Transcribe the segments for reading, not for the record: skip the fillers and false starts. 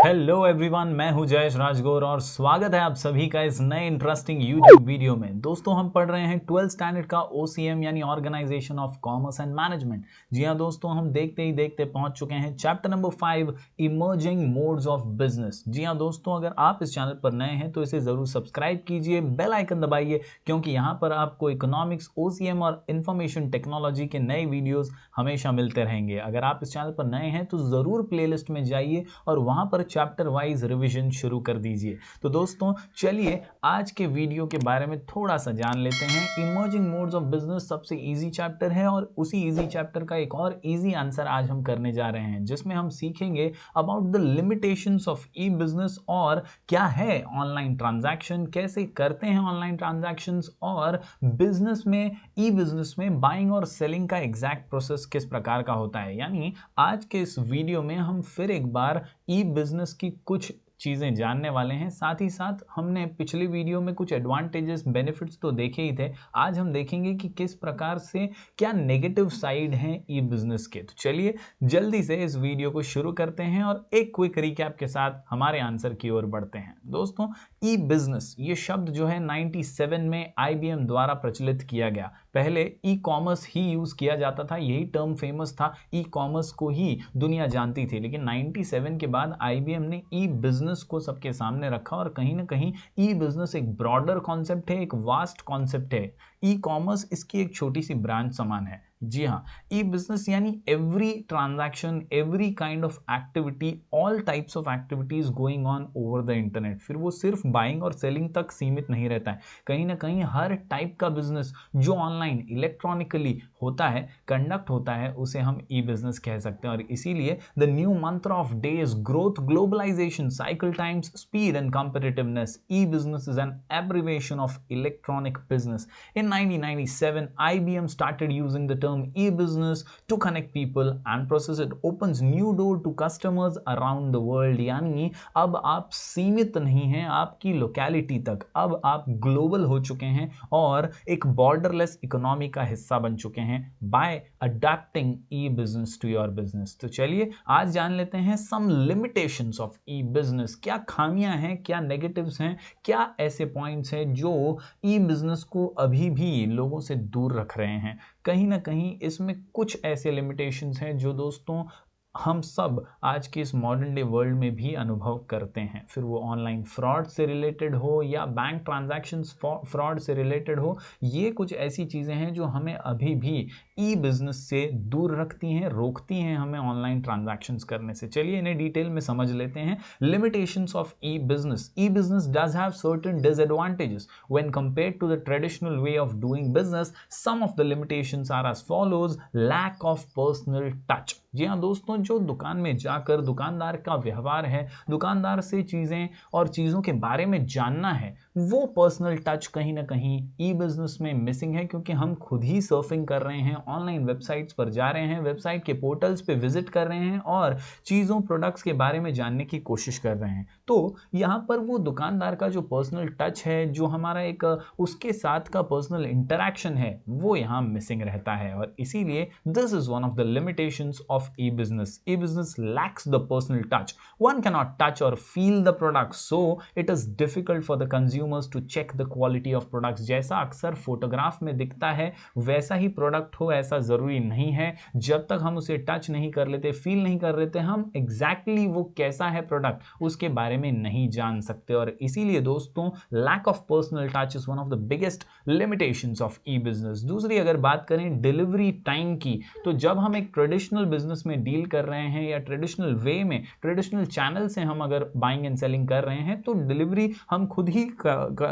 Hello everyone, मैं हूं जयेश राजगौर और स्वागत है आप सभी का इस नए इंटरेस्टिंग यूट्यूब वीडियो में। दोस्तों, हम पढ़ रहे हैं 12th स्टैंडर्ड का OCM यानी organisation of commerce and management. जी हां दोस्तों, हम देखते ही देखते पहुंच चुके हैं chapter number 5, emerging modes of business. जी हां दोस्तों, अगर आप इस चैनल पर नए हैं तो इसे जरूर सब्सक्राइब कीजिए, बेल आइकन दबाइए, क्योंकि यहाँ पर आपको इकोनॉमिक्स, OCM और इंफॉर्मेशन टेक्नोलॉजी के नए वीडियोज हमेशा मिलते रहेंगे। अगर आप इस चैनल पर नए हैं तो जरूर प्लेलिस्ट में जाइए और वहां पर चैप्टर वाइज रिवीजन शुरू कर दीजिए। तो दोस्तों चलिए आज के वीडियो के बारे में थोड़ा सा जान लेते हैं। इमर्जिंग मोड्स ऑफ बिजनेस सबसे इजी चैप्टर है और उसी इजी चैप्टर का एक और इजी आंसर आज हम करने जा रहे हैं, जिसमें हम सीखेंगे about the limitations of e business और क्या है ऑनलाइन ट्रांजैक्शन, कैसे करते हैं ऑनलाइन ट्रांजैक्शंस, और बिजनेस में, ई बिजनेस में बाइंग और सेलिंग का एग्जैक्ट प्रोसेस किस प्रकार का होता है। यानी आज के इस वीडियो में हम फिर एक बार ई बिजनेस की कुछ चीज़ें जानने वाले हैं। साथ ही साथ हमने पिछली वीडियो में कुछ एडवांटेजेस, बेनिफिट्स तो देखे ही थे। आज हम देखेंगे कि किस प्रकार से क्या नेगेटिव साइड हैं ई बिजनेस के। तो चलिए जल्दी से इस वीडियो को शुरू करते हैं और एक क्विक रिकैप के साथ हमारे आंसर की ओर बढ़ते हैं। दोस्तों, ई बिजनेस ये शब्द जो है 97 में IBM द्वारा प्रचलित किया गया। पहले ई कॉमर्स ही यूज किया जाता था, यही टर्म फेमस था, ई कॉमर्स को ही दुनिया जानती थी। लेकिन 97 के बाद IBM ने ई बिजनेस को सबके सामने रखा और कहीं ना कहीं ई बिजनेस एक ब्रॉडर कॉन्सेप्ट है, एक वास्ट कॉन्सेप्ट है। ई कॉमर्स इसकी एक छोटी सी ब्रांच समान है। जी हाँ, ई बिजनेस यानी every transaction, every kind of activity, all types of activities going on over the internet. फिर वो सिर्फ बाइंग और सेलिंग तक सीमित नहीं रहता है। कहीं ना कहीं हर टाइप का बिजनेस जो ऑनलाइन इलेक्ट्रॉनिकली होता है, कंडक्ट होता है, उसे हम ई बिजनेस कह सकते हैं। और इसीलिए the new mantra of days, growth, globalization, cycle times, speed and competitiveness, e business is an abbreviation of electronic business. In 1997, IBM started using the term e-business to connect people and process. It opens new door to customers around the world. यानी अब आप सीमित नहीं हैं आपकी locality तक, अब आप ग्लोबल हो चुके हैं और एक बॉर्डरलेस इकोनॉमी का हिस्सा बन चुके हैं by adapting e business to your business. तो चलिए आज जान लेते हैं some limitations of e business. क्या खामियां हैं, क्या नेगेटिव्स हैं, क्या ऐसे पॉइंट्स हैं जो ई बिजनेस को अभी भी लोगों से दूर रख रहे हैं। कहीं ना कहीं इसमें कुछ ऐसे लिमिटेशंस हैं जो दोस्तों हम सब आज के इस मॉडर्न डे वर्ल्ड में भी अनुभव करते हैं। फिर वो ऑनलाइन फ्रॉड से रिलेटेड हो या बैंक ट्रांजैक्शंस फ्रॉड से रिलेटेड हो, ये कुछ ऐसी चीज़ें हैं जो हमें अभी भी ई बिजनेस से दूर रखती हैं, रोकती हैं हमें ऑनलाइन ट्रांजैक्शंस करने से। चलिए इन्हें डिटेल में समझ लेते हैं। Limitations of e business. E business does have certain disadvantages when compared to the traditional way of doing business. Some of the limitations are as follows. Lack of personal touch. जी हाँ दोस्तों, जो दुकान में जाकर दुकानदार का व्यवहार है, दुकानदार से चीज़ें और चीज़ों के बारे में जानना है, वो पर्सनल टच कहीं ना कहीं ई बिजनेस में मिसिंग है, क्योंकि हम खुद ही सर्फिंग कर रहे हैं, ऑनलाइन वेबसाइट्स पर जा रहे हैं, वेबसाइट के पोर्टल्स पे विजिट कर रहे हैं और चीज़ों, प्रोडक्ट्स के बारे में जानने की कोशिश कर रहे हैं। तो यहाँ पर वो दुकानदार का जो पर्सनल टच है, जो हमारा एक उसके साथ का पर्सनल इंटरेक्शन है, वो यहाँ मिसिंग रहता है। और इसीलिए this is one of the limitations of e-business. E-business lacks the personal touch. One cannot touch or feel the product, so it is difficult for the consumers to check the quality of products. जैसा अक्सर photograph में दिखता है वैसा ही product हो, ऐसा जरूरी नहीं है। जब तक हम उसे टच नहीं कर लेते, फील नहीं कर लेते, हम एग्जैक्टली वो कैसा है प्रोडक्ट, उसके बारे में नहीं जान सकते। और इसीलिए दोस्तों lack of personal touch is one of the biggest limitations of e business. दूसरी अगर बात करें डिलीवरी टाइम की, तो जब हम एक ट्रेडिशनल बिजनेस में डील कर रहे हैं या ट्रेडिशनल वे में, ट्रेडिशनल चैनल से हम अगर बाइंग एंड सेलिंग कर रहे हैं, तो डिलीवरी हम खुद ही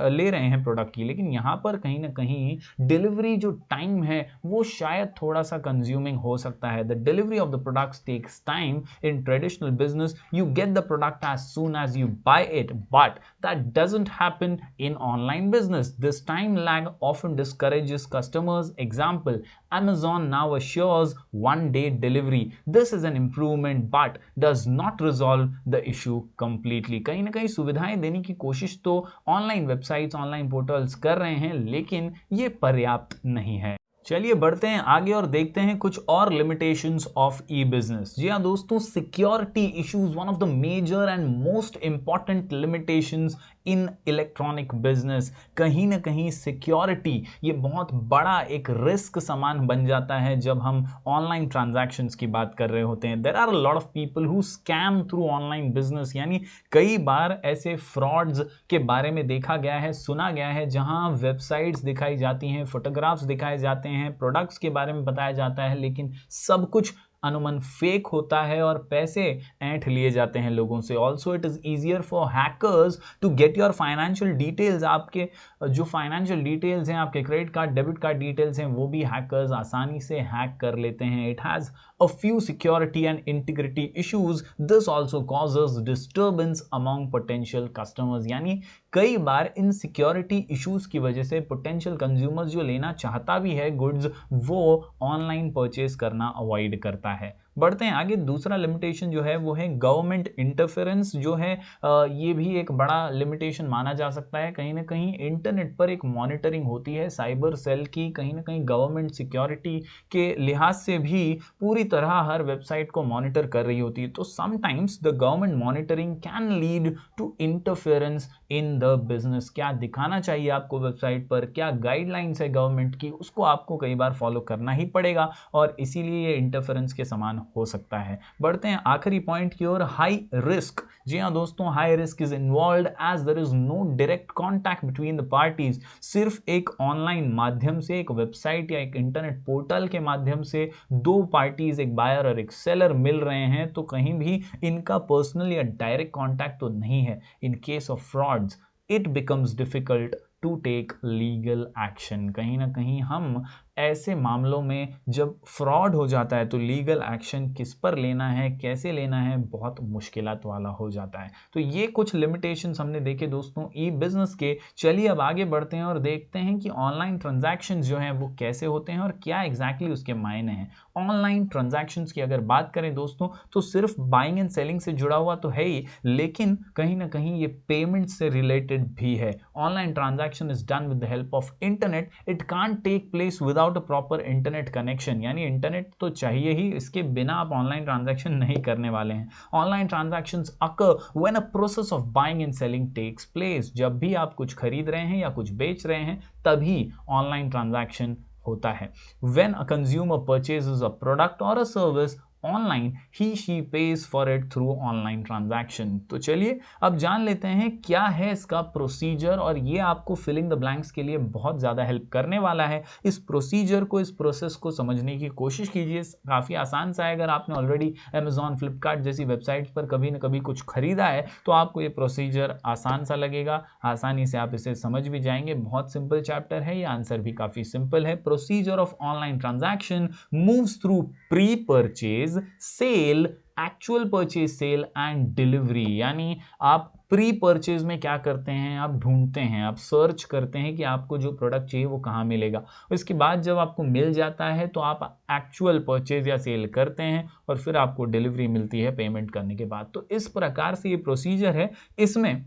ले रहे हैं प्रोडक्ट की। लेकिन यहाँ पर कहीं ना कहीं डिलीवरी जो टाइम है वो शायद थोड़ा सा कंज्यूमिंग हो सकता है। The delivery of the products takes time. In traditional business you get the product as soon as you buy it, but that doesn't happen in online business. This time lag often discourages customers. Example, Amazon now assures one-day delivery. This is an improvement but does not resolve the issue completely. कहीं ना कहीं सुविधाएं देने की कोशिश तो online websites, online portals कर रहे हैं, लेकिन ये पर्याप्त नहीं है। चलिए बढ़ते हैं आगे और देखते हैं कुछ और लिमिटेशंस ऑफ ई बिजनेस। जी हाँ दोस्तों, security issues one of the major and most important limitations in electronic business. कहीं ना कहीं सिक्योरिटी ये बहुत बड़ा एक रिस्क समान बन जाता है जब हम ऑनलाइन ट्रांजैक्शंस की बात कर रहे होते हैं। There are a lot of people who scam through online business, यानी कई बार ऐसे फ्रॉड्स के बारे में देखा गया है, सुना गया है, जहां वेबसाइट्स दिखाई जाती हैं, फोटोग्राफ्स दिखाए जाते हैं, प्रोडक्ट्स के बारे में बताया जाता है, लेकिन सब कुछ अनुमन फेक होता है और पैसे ऐंठ लिए जाते हैं लोगों से। Also it is easier for hackers to get your financial details. आपके जो फाइनेंशियल डिटेल्स हैं, आपके credit card, debit card details हैं, वो भी हैकर्स आसानी से हैक कर लेते हैं। It has a few security and integrity issues. This also causes disturbance among potential customers. यानी कई बार इन सिक्योरिटी इश्यूज की वजह से पोटेंशियल कंज्यूमर्स जो लेना चाहता भी है गुड्स, वो ऑनलाइन परचेज करना अवॉइड करता है। बढ़ते हैं आगे। दूसरा लिमिटेशन जो है वो है गवर्नमेंट इंटरफेरेंस। जो है ये भी एक बड़ा लिमिटेशन माना जा सकता है। कहीं ना कहीं इंटरनेट पर एक मॉनिटरिंग होती है साइबर सेल की, कहीं ना कहीं गवर्नमेंट सिक्योरिटी के लिहाज से भी पूरी तरह हर वेबसाइट को मॉनिटर कर रही होती है। तो sometimes the government monitoring can lead to interference in the business. क्या दिखाना चाहिए आपको वेबसाइट पर, क्या गाइडलाइंस है गवर्नमेंट की, उसको आपको कई बार फॉलो करना ही पड़ेगा और इसीलिए ये इंटरफेरेंस के समान हो सकता है। बढ़ते हैं आखिरी पॉइंट की ओर, हाई रिस्क। जी हाँ दोस्तों, high risk is involved as there is no direct contact between the parties. सिर्फ एक ऑनलाइन माध्यम से, एक वेबसाइट या एक इंटरनेट पोर्टल के माध्यम से दो पार्टीज, एक बायर और एक सेलर मिल रहे हैं, तो कहीं भी इनका पर्सनल या डायरेक्ट कॉन्टैक्ट तो नहीं है। In case of frauds it becomes difficult to take legal action. कहीं ना कहीं हम ऐसे मामलों में जब फ्रॉड हो जाता है तो लीगल एक्शन किस पर लेना है, कैसे लेना है, बहुत मुश्किलात वाला हो जाता है। तो ये कुछ लिमिटेशंस हमने देखे दोस्तों ई बिजनेस के। चलिए अब आगे बढ़ते हैं और देखते हैं कि ऑनलाइन ट्रांजैक्शंस जो हैं वो कैसे होते हैं और क्या एग्जैक्टली उसके मायने हैं। ऑनलाइन ट्रांजैक्शंस की अगर बात करें दोस्तों, तो सिर्फ बाइंग एंड सेलिंग से जुड़ा हुआ तो है ही, लेकिन कहीं ना कहीं ये पेमेंट से रिलेटेड भी है। Online transaction is done with the help of internet. It can't take place without a proper internet connection, यानी इंटरनेट तो चाहिए ही, इसके बिना आप ऑनलाइन ट्रांजैक्शन नहीं करने वाले हैं। Online transactions occur when a process of buying and selling takes place. जब भी आप कुछ खरीद रहे हैं या कुछ बेच रहे हैं, तभी ऑनलाइन ट्रांजैक्शन होता है। When a consumer purchases a product or a service online, he she page for it through online transaction. तो चलिए अब जान लेते हैं क्या है इसका प्रोसीजर, और ये आपको फिलिंग द ब्लैंक्स के लिए बहुत ज़्यादा हेल्प करने वाला है। इस प्रोसीजर को, इस प्रोसेस को समझने की कोशिश कीजिए। काफ़ी आसान सा है। अगर आपने ऑलरेडी अमेजॉन, फ्लिपकार्ट जैसी वेबसाइट्स पर कभी ना कभी कुछ खरीदा है तो आपको ये प्रोसीजर आसान सा लगेगा, आसानी से आप इसे समझ भी जाएंगे। बहुत सिंपल चैप्टर है, ये आंसर भी काफ़ी सिंपल है। Procedure of online transaction moves through pre purchase, sale, actual purchase, sale and delivery. यानी आप प्री परचेज में क्या करते हैं, आप ढूंढते हैं, आप सर्च करते हैं कि आपको जो प्रोडक्ट चाहिए वो कहाँ मिलेगा। इसके बाद जब आपको मिल जाता है तो आप एक्चुअल परचेज या सेल करते हैं और फिर आपको डिलीवरी मिलती है पेमेंट करने के बाद। तो इस प्रकार से ये प्रोसीजर है। इसमें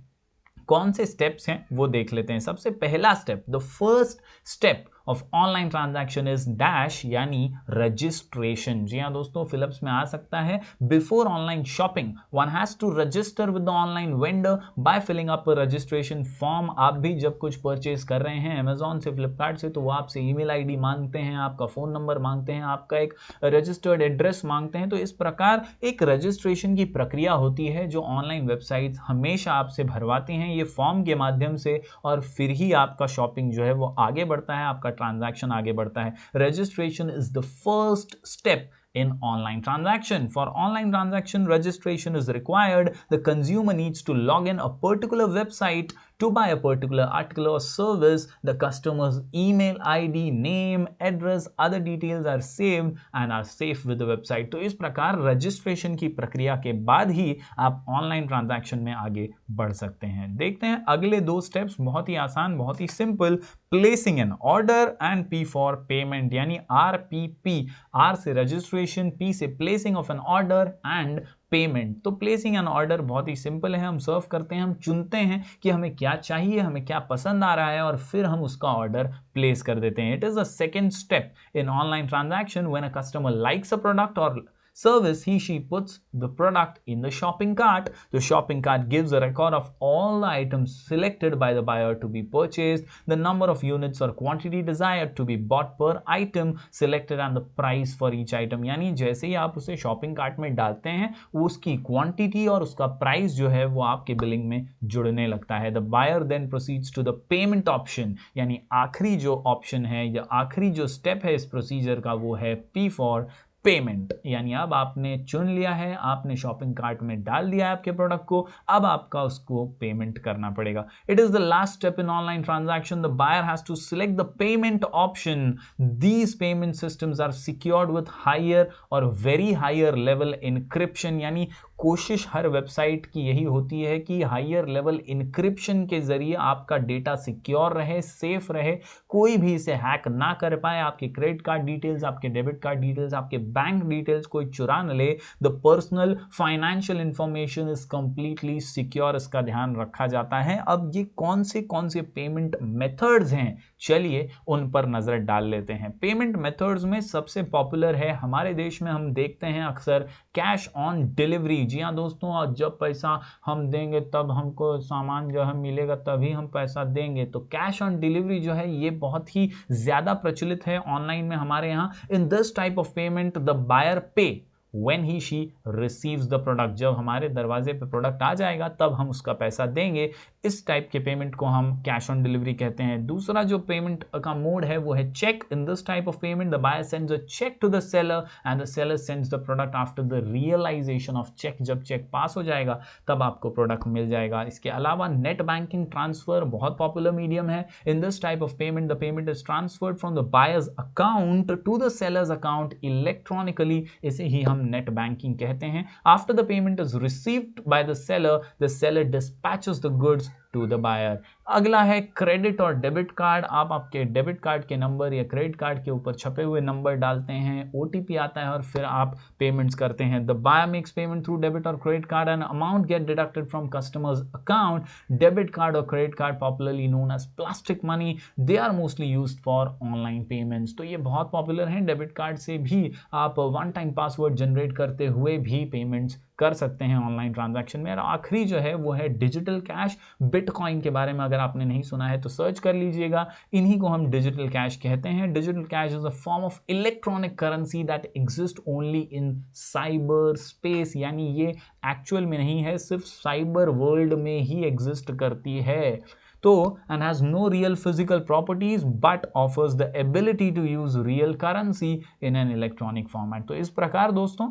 कौन से स्टेप्स हैं वो देख लेते हैं। सबसे पहला step, the first step of online transaction is dash, यानी रजिस्ट्रेशन। जी हाँ दोस्तों, फिलिप्स में आ सकता है। Before online shopping one has to register with the online vendor by filling up registration form. आप भी जब कुछ परचेज कर रहे हैं अमेजॉन से, फ्लिपकार्ट से, तो वो आपसे ईमेल आईडी मांगते हैं, आपका फोन नंबर मांगते हैं, आपका एक रजिस्टर्ड एड्रेस मांगते हैं। तो इस प्रकार एक रजिस्ट्रेशन की प्रक्रिया होती है जो ऑनलाइन वेबसाइट्स हमेशा आपसे भरवाती हैं ये फॉर्म के माध्यम से, और फिर ही आपका शॉपिंग जो है वो आगे बढ़ता है, आपका ट्रांजैक्शन आगे बढ़ता है। Registration is the first step in online transaction. For online transaction, registration is required. The consumer needs to log in a particular website to buy a particular article or service. The customer's email ID, name, address, other details are saved and are safe with the website. तो इस प्रकार registration की प्रक्रिया के बाद ही आप online transaction में आगे बढ़ सकते हैं। देखते हैं अगले दो स्टेप्स, बहुत ही आसान, बहुत ही simple. Placing an order and P for payment, यानी RPP। R से रजिस्ट्रेशन, P से placing of an order and payment. तो प्लेसिंग एन ऑर्डर बहुत ही सिंपल है, हम सर्व करते हैं, हम चुनते हैं कि हमें क्या चाहिए, हमें क्या पसंद आ रहा है और फिर हम उसका ऑर्डर प्लेस कर देते हैं। It is the second step in online transaction. When a customer likes a product और service, she puts the product in the shopping cart. The shopping cart gives a record of all the items selected by the buyer to be purchased, the number of units or quantity desired to be bought per item selected and the price for each item। यानी जैसे ही आप उसे shopping cart में डालते हैं उसकी quantity और उसका प्राइस जो है वो आपके बिलिंग में जुड़ने लगता है। The buyer then proceeds to the payment option, यानी आखिरी जो ऑप्शन है या आखिरी जो स्टेप है इस प्रोसीजर का वो है P फॉर पेमेंट। यानी अब आपने चुन लिया है, आपने शॉपिंग कार्ट में डाल दिया है आपके प्रोडक्ट को, अब आपका उसको पेमेंट करना पड़ेगा। It is the last step in online transaction. The buyer has to select the payment option. These payment systems are secured with higher और वेरी हायर लेवल इनक्रिप्शन। यानी कोशिश हर वेबसाइट की यही होती है कि हायर लेवल इनक्रिप्शन के जरिए आपका डेटा सिक्योर रहे, सेफ रहे, कोई भी इसे हैक ना कर पाए, आपके क्रेडिट कार्ड डिटेल्स, आपके डेबिट कार्ड डिटेल्स, आपके बैंक डिटेल्स कोई चुरा न ले। The personal financial information is completely secure, इसका ध्यान रखा जाता है। अब ये कौन से पेमेंट मेथड्स हैं, चलिए उन पर नजर डाल लेते हैं। पेमेंट मेथड्स में सबसे पॉपुलर है हमारे देश में, हम देखते हैं अक्सर कैश ऑन डिलीवरी। जी हाँ दोस्तों, जब पैसा हम देंगे तब हमको सामान जो है मिलेगा, तभी हम पैसा देंगे। तो कैश ऑन डिलीवरी जो है ये बहुत ही ज्यादा प्रचलित है ऑनलाइन में हमारे यहाँ। In this type of payment the buyer pay when he she receives the product। जब हमारे दरवाजे पे प्रोडक्ट आ जाएगा तब हम उसका पैसा देंगे। इस टाइप के पेमेंट को हम कैश ऑन डिलीवरी कहते हैं। दूसरा जो पेमेंट का मोड है वो है cheque. In this type of payment the buyer sends a cheque to the seller and the seller sends the product after the realisation of cheque. जब चेक पास हो जाएगा तब आपको प्रोडक्ट मिल जाएगा। इसके अलावा नेट बैंकिंग ट्रांसफर बहुत पॉपुलर मीडियम है। In this type of payment the payment is transferred from the buyer's account to the seller's account electronically. इसे ही हम नेट बैंकिंग कहते हैं। After the payment is received by the seller dispatches the goods to the buyer. अगला है credit और debit card. आप आपके डेबिट कार्ड के नंबर या क्रेडिट कार्ड के ऊपर छपे हुए नंबर डालते हैं, ओटीपी आता है और फिर आप पेमेंट्स करते हैं। The buyer makes payment through debit और credit card and amount get deducted from customers account. Debit card और credit card popularly known as plastic money, they are mostly used for online payments. तो ये बहुत popular हैं। Debit card से भी आप one time password generate करते हुए भी पेमेंट्स कर सकते हैं ऑनलाइन ट्रांजैक्शन में। और आखिरी जो है वो है डिजिटल कैश। बिटकॉइन के बारे में अगर आपने नहीं सुना है तो सर्च कर लीजिएगा, इन्हीं को हम डिजिटल कैश कहते हैं। Digital cash is a form of electronic currency that exist only in cyber space. यानी ये एक्चुअल में नहीं है, सिर्फ साइबर वर्ल्ड में ही एग्जिस्ट करती है। तो and has no real physical properties but offers the ability to use real currency in an electronic format। तो इस प्रकार दोस्तों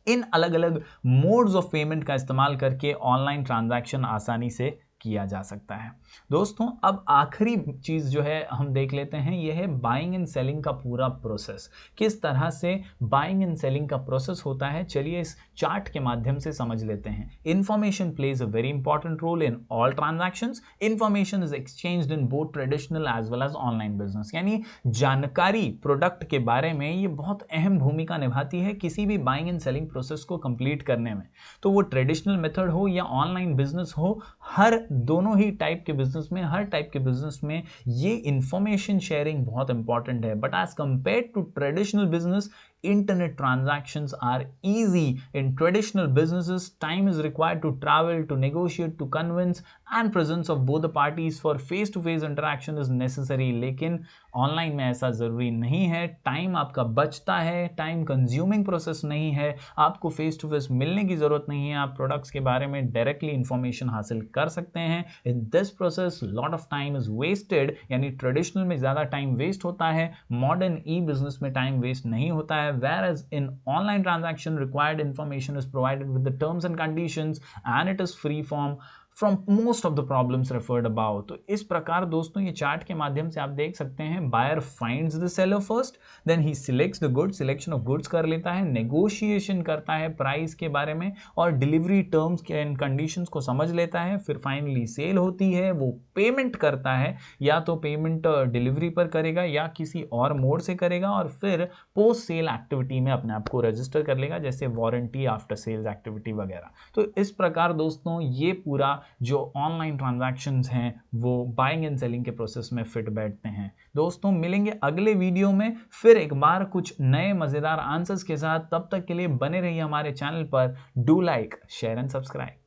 इन अलग अलग मोड्स ऑफ पेमेंट का इस्तेमाल करके ऑनलाइन ट्रांजैक्शन आसानी से किया जा सकता है। दोस्तों अब आखिरी चीज जो है हम देख लेते हैं, यह है बाइंग एंड सेलिंग का पूरा प्रोसेस। किस तरह से बाइंग एंड सेलिंग का प्रोसेस होता है, चलिए इस चार्ट के माध्यम से समझ लेते हैं। Information plays a very important role in all transactions. Information is exchanged in both traditional as well as online business. यानी जानकारी प्रोडक्ट के बारे में ये बहुत अहम भूमिका निभाती है किसी भी बाइंग एंड सेलिंग प्रोसेस को कंप्लीट करने में। तो वो ट्रेडिशनल मेथड हो या ऑनलाइन बिजनेस हो, हर दोनों ही टाइप के बिजनेस में, हर टाइप के बिजनेस में ये इंफॉर्मेशन शेयरिंग बहुत इंपॉर्टेंट है। But as compare to traditional business, internet transactions are easy. In traditional businesses, time is required to travel, to negotiate, to convince, and presence of both the parties for face-to-face interaction is necessary। लेकिन online में ऐसा जरूरी नहीं है, time आपका बचता है, time consuming process नहीं है, आपको फेस टू फेस मिलने की जरूरत नहीं है, आप प्रोडक्ट्स के बारे में डायरेक्टली इंफॉर्मेशन हासिल कर सकते हैं। In this process lot of time is wasted, यानी ट्रेडिशनल में ज्यादा टाइम वेस्ट होता है, मॉडर्न ई बिजनेस में टाइम वेस्ट नहीं होता है। Whereas in online transaction required information is provided with the terms and conditions and it is free from from most of the problems referred about. तो इस प्रकार दोस्तों ये चार्ट के माध्यम से आप देख सकते हैं, buyer finds the seller first, then he selects the goods, selection of goods कर लेता है, नेगोशिएशन करता है प्राइस के बारे में और डिलीवरी टर्म्स एंड कंडीशंस को समझ लेता है, फिर फाइनली सेल होती है, वो पेमेंट करता है, या तो पेमेंट डिलीवरी पर करेगा या किसी और मोड से करेगा, और फिर पोस्ट सेल एक्टिविटी में अपने आप को रजिस्टर कर लेगा, जैसे वारंटी, आफ्टर सेल्स एक्टिविटी वगैरह। तो इस प्रकार दोस्तों ये पूरा जो ऑनलाइन ट्रांजैक्शंस हैं वो बाइंग एंड सेलिंग के प्रोसेस में फिट बैठते हैं। दोस्तों मिलेंगे अगले वीडियो में फिर एक बार कुछ नए मजेदार आंसर्स के साथ। तब तक के लिए बने रहिए हमारे चैनल पर। Do like, share and subscribe.